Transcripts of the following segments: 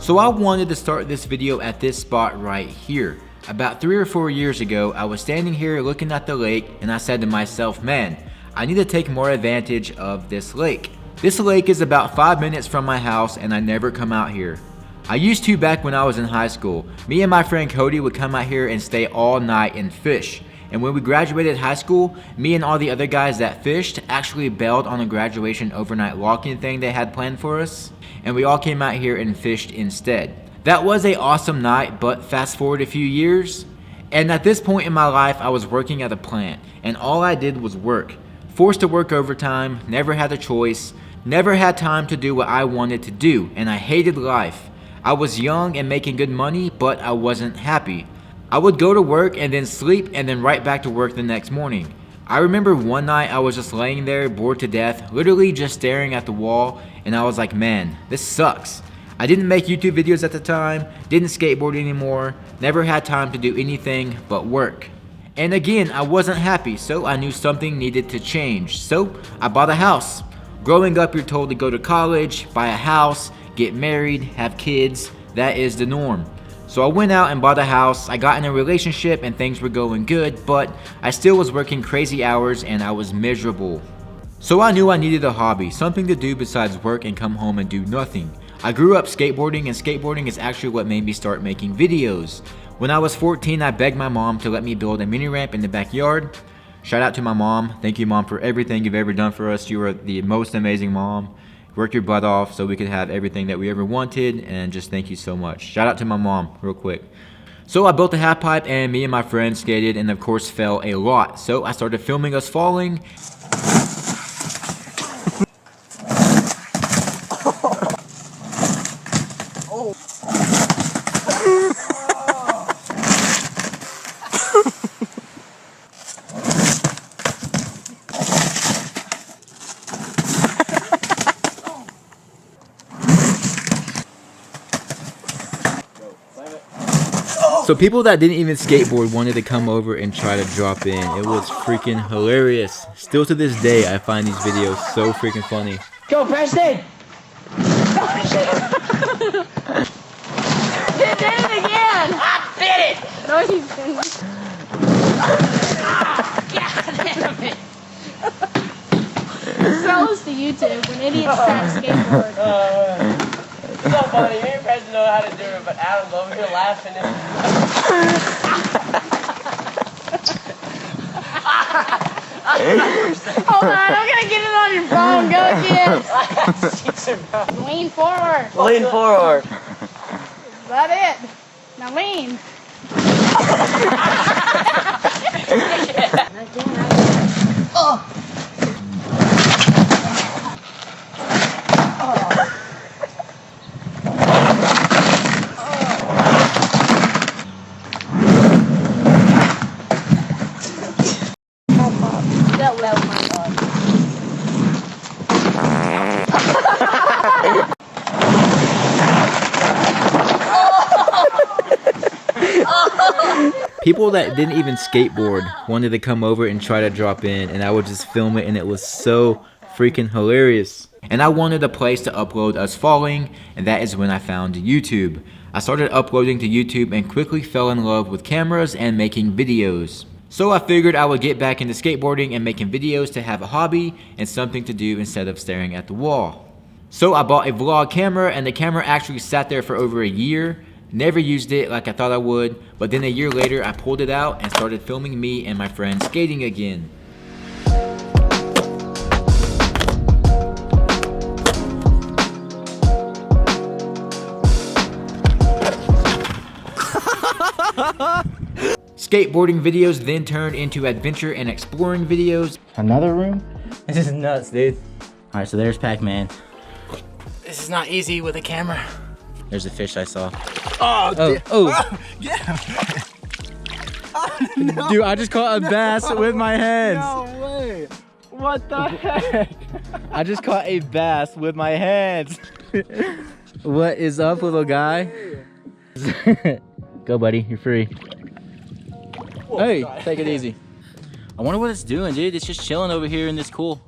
So I wanted to start this video at this spot right here. About 3 or 4 years ago, I was standing here looking at the lake and I said to myself, man, I need to take more advantage of this lake. This lake is about 5 minutes from my house and I never come out here. I used to back when I was in high school. Me and my friend Cody would come out here and stay all night and fish. And when we graduated high school, me and all the other guys that fished actually bailed on a graduation overnight walking thing they had planned for us. And we all came out here and fished instead. That was an awesome night, but fast forward a few years, and at this point in my life, I was working at a plant, and all I did was work. Forced to work overtime, never had a choice, never had time to do what I wanted to do, and I hated life. I was young and making good money, but I wasn't happy. I would go to work and then sleep and then right back to work the next morning. I remember one night I was just laying there bored to death, literally just staring at the wall, and I was like, man, this sucks. I didn't make YouTube videos at the time, didn't skateboard anymore, never had time to do anything but work. And again, I wasn't happy, so I knew something needed to change. So I bought a house. Growing up, you're told to go to college, buy a house, get married, have kids. That is the norm. So I went out and bought a house. I got in a relationship and things were going good, but I still was working crazy hours and I was miserable. So I knew I needed a hobby, something to do besides work and come home and do nothing. I grew up skateboarding, and skateboarding is actually what made me start making videos. When I was 14, I begged my mom to let me build a mini ramp in the backyard. Shout out to my mom. Thank you, Mom, for everything you've ever done for us. You are the most amazing mom. Worked your butt off so we could have everything that we ever wanted, and just thank you so much. Shout out to my mom real quick. So I built a half pipe and me and my friends skated and of course fell a lot. So I started filming us falling. So people that didn't even skateboard wanted to come over and try to drop in. It was freaking hilarious. Still to this day, I find these videos so freaking funny. Go, Preston! He did it again! I did it! No, he didn't. God damn it! Throw us to YouTube when idiots try to skateboard. It's so funny, me and Preston know how to do it, but Adam's over here laughing and... Hold on, I'm gonna get it on your phone. Go again. Lean forward. Lean forward. Is that it? Now lean. Oh. People that didn't even skateboard wanted to come over and try to drop in, and I would just film it, and it was so freaking hilarious. And I wanted a place to upload us falling, and that is when I found YouTube. I started uploading to YouTube and quickly fell in love with cameras and making videos. So I figured I would get back into skateboarding and making videos to have a hobby and something to do instead of staring at the wall. So I bought a vlog camera, and the camera actually sat there for over a year. Never used it like I thought I would, but then a year later I pulled it out and started filming me and my friends skating again. Skateboarding videos then turned into adventure and exploring videos. Another room? This is nuts, dude. Alright, so there's Pac-Man. This is not easy with a camera. There's a fish I saw. Oh. Yeah. Oh, no. Dude, I just caught a bass with my hands. No way. What the heck? I just caught a bass with my hands. What is up, little guy? Go, buddy. You're free. Whoa, hey, God. take it easy. I wonder what it's doing, dude. It's just chilling over here in this pool.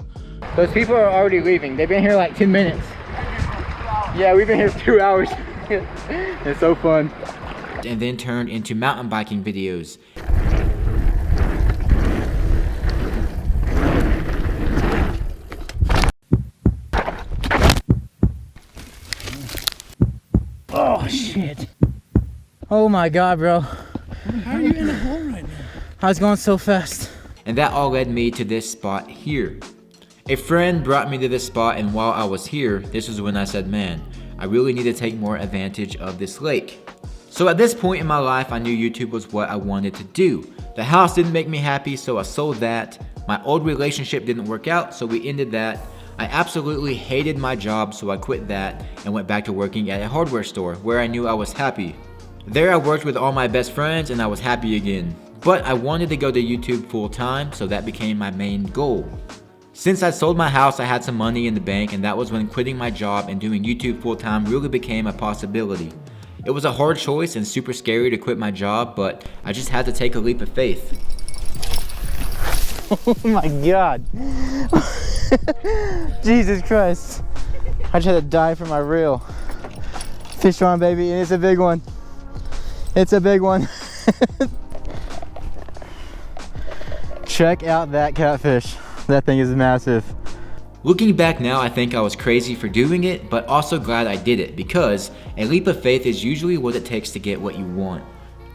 Those people are already leaving. They've been here like 10 minutes. Yeah, we've been here 2 hours. It's so fun. And then turned into mountain biking videos. Oh shit. Oh my god, bro. How are you in the hole right now? I was going so fast. And that all led me to this spot here. A friend brought me to this spot, and while I was here, this was when I said, man, I really need to take more advantage of this lake. So at this point in my life, I knew YouTube was what I wanted to do. The house didn't make me happy, so I sold that. My old relationship didn't work out, so we ended that. I absolutely hated my job, so I quit that and went back to working at a hardware store where I knew I was happy. There I worked with all my best friends and I was happy again. But I wanted to go to YouTube full time, so that became my main goal. Since I sold my house, I had some money in the bank, and that was when quitting my job and doing YouTube full time really became a possibility. It was a hard choice and super scary to quit my job, but I just had to take a leap of faith. Oh my god. Jesus Christ. I just had to die for my reel. Fish on, baby, and it's a big one. It's a big one. Check out that catfish. That thing is massive. Looking back now, I think I was crazy for doing it, but also glad I did it, because a leap of faith is usually what it takes to get what you want.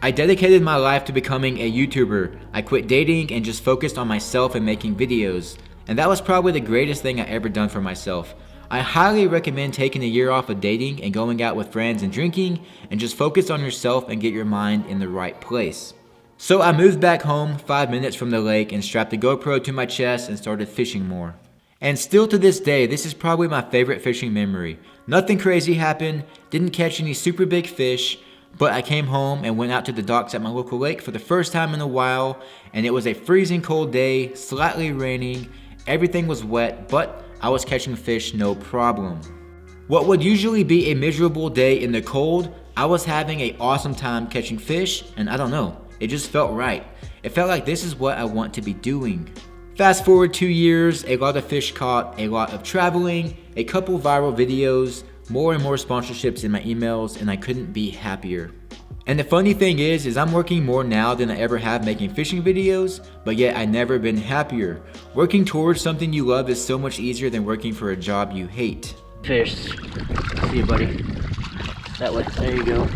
I dedicated my life to becoming a YouTuber. I quit dating and just focused on myself and making videos. And that was probably the greatest thing I ever done for myself. I highly recommend taking a year off of dating and going out with friends and drinking, and just focus on yourself and get your mind in the right place. So I moved back home 5 minutes from the lake and strapped a GoPro to my chest and started fishing more. And still to this day, this is probably my favorite fishing memory. Nothing crazy happened, didn't catch any super big fish, but I came home and went out to the docks at my local lake for the first time in a while, and it was a freezing cold day, slightly raining, everything was wet, but I was catching fish no problem. What would usually be a miserable day in the cold, I was having an awesome time catching fish, and I don't know, it just felt right. It felt like this is what I want to be doing. Fast forward 2 years, a lot of fish caught, a lot of traveling, a couple viral videos, more and more sponsorships in my emails, and I couldn't be happier. And the funny thing is I'm working more now than I ever have making fishing videos, but yet I never been happier. Working towards something you love is so much easier than working for a job you hate. Fish. See you, buddy. That way. There you go.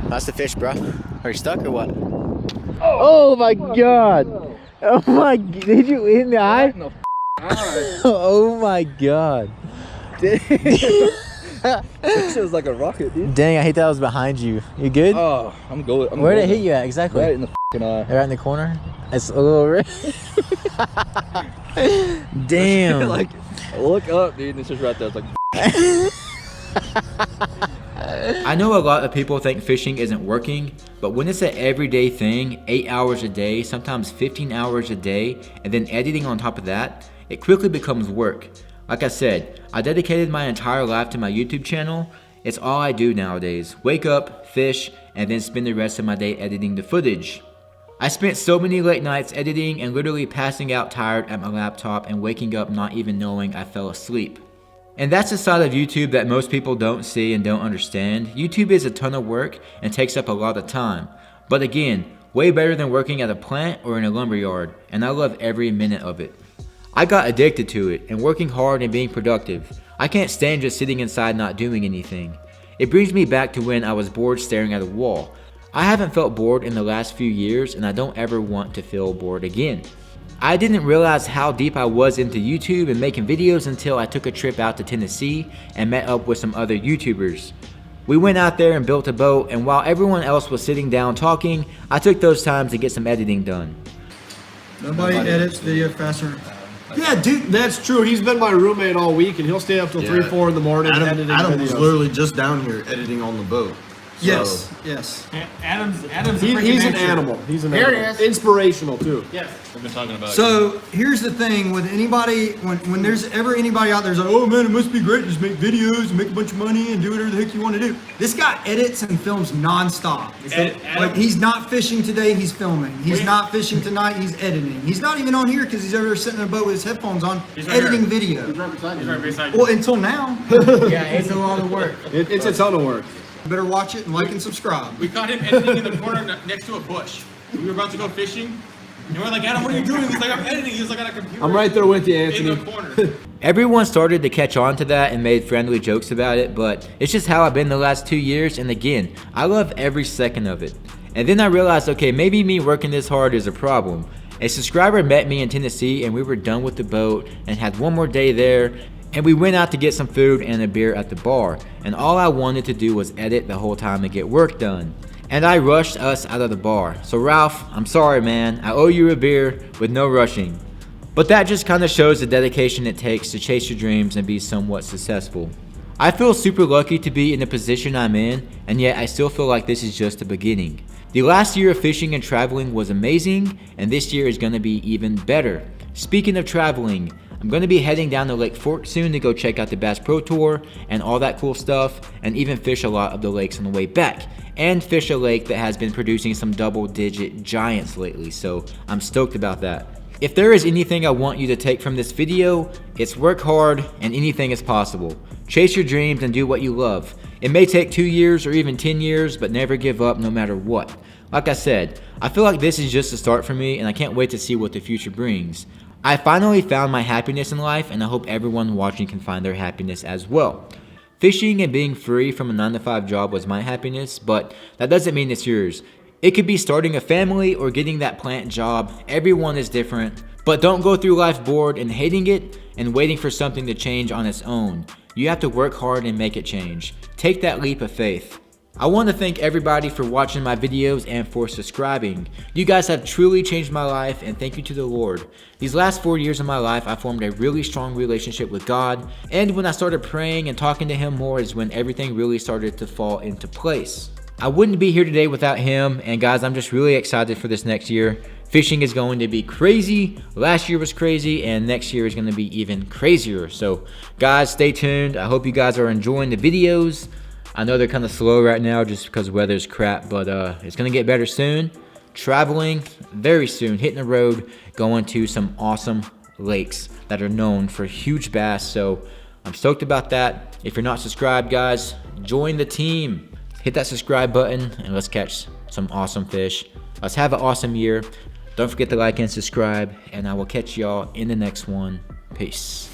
That's the fish, bro. Are you stuck or what? Oh my god! Oh my, did you in the eye? In the eye. Oh my god. This was like a rocket, dude. Dang, I hate that I was behind you. You good? Oh, I'm good. Where did it hit you at exactly? Right in the eye. Right in the corner? It's a little red. Damn. Like, look up, dude. It's just right there. It's like. I know a lot of people think fishing isn't working, but when it's an everyday thing, 8 hours a day, sometimes 15 hours a day, and then editing on top of that, it quickly becomes work. Like I said, I dedicated my entire life to my YouTube channel. It's all I do nowadays. Wake up, fish, and then spend the rest of my day editing the footage. I spent so many late nights editing and literally passing out tired at my laptop and waking up not even knowing I fell asleep. And that's the side of YouTube that most people don't see and don't understand. YouTube is a ton of work and takes up a lot of time. But again, way better than working at a plant or in a lumberyard, and I love every minute of it. I got addicted to it and working hard and being productive. I can't stand just sitting inside not doing anything. It brings me back to when I was bored staring at a wall. I haven't felt bored in the last few years, and I don't ever want to feel bored again. I didn't realize how deep I was into YouTube and making videos until I took a trip out to Tennessee and met up with some other YouTubers. We went out there and built a boat, and while everyone else was sitting down talking, I took those times to get some editing done. Nobody edits video faster. Yeah, dude, that's true. He's been my roommate all week, and he'll stay up till 3, 4 in the morning. Adam editing was videos. literally just down here editing on the boat. Yes, yes. Adam's He's an animal. He's an animal. Inspirational too. We've been talking about. So here's the thing with anybody, when there's ever anybody out there who's like, oh man, it must be great, just make videos and make a bunch of money and do whatever the heck you want to do. This guy edits and films nonstop. Like he's not fishing today, he's filming. He's not fishing tonight, he's editing. He's not even on here because he's over there sitting in a boat with his headphones on, editing video. Well, until now. Yeah, it's a lot of work. It's a ton of work. Better watch it and like and subscribe. We caught him editing in the corner next to a bush. We were about to go fishing, and we're like, Adam, what are you doing? He's like, I'm editing. He's like on a computer. I'm right there with you, in Anthony. the corner. Everyone started to catch on to that and made friendly jokes about it, but it's just how I've been the last 2 years, and again, I love every second of it. And then I realized, okay, maybe me working this hard is a problem. A subscriber met me in Tennessee and we were done with the boat and had one more day there, and we went out to get some food and a beer at the bar, and all I wanted to do was edit the whole time and get work done. And I rushed us out of the bar. So Ralph, I'm sorry man, I owe you a beer with no rushing. But that just kind of shows the dedication it takes to chase your dreams and be somewhat successful. I feel super lucky to be in the position I'm in, and yet I still feel like this is just the beginning. The last year of fishing and traveling was amazing, and this year is going to be even better. Speaking of traveling, I'm going to be heading down to Lake Fork soon to go check out the Bass Pro Tour and all that cool stuff, and even fish a lot of the lakes on the way back, and fish a lake that has been producing some double-digit giants lately, so I'm stoked about that. If there is anything I want you to take from this video, it's work hard and anything is possible. Chase your dreams and do what you love. It may take 2 years or even 10 years, but never give up no matter what. Like I said, I feel like this is just a start for me, and I can't wait to see what the future brings. I finally found my happiness in life, and I hope everyone watching can find their happiness as well. Fishing and being free from a 9-to-5 job was my happiness, but that doesn't mean it's yours. It could be starting a family or getting that plant job. Everyone is different, but don't go through life bored and hating it and waiting for something to change on its own. You have to work hard and make it change. Take that leap of faith. I want to thank everybody for watching my videos and for subscribing. You guys have truly changed my life, and thank you to the Lord. These last 4 years of my life, I formed a really strong relationship with God, and when I started praying and talking to Him more is when everything really started to fall into place. I wouldn't be here today without Him, and guys, I'm just really excited for this next year. Fishing is going to be crazy. Last year was crazy, and next year is going to be even crazier. So guys, stay tuned. I hope you guys are enjoying the videos. I know they're kind of slow right now just because weather's crap, but it's going to get better soon. Traveling very soon, hitting the road, going to some awesome lakes that are known for huge bass. So I'm stoked about that. If you're not subscribed, guys, join the team. Hit that subscribe button and let's catch some awesome fish. Let's have an awesome year. Don't forget to like and subscribe, and I will catch y'all in the next one. Peace.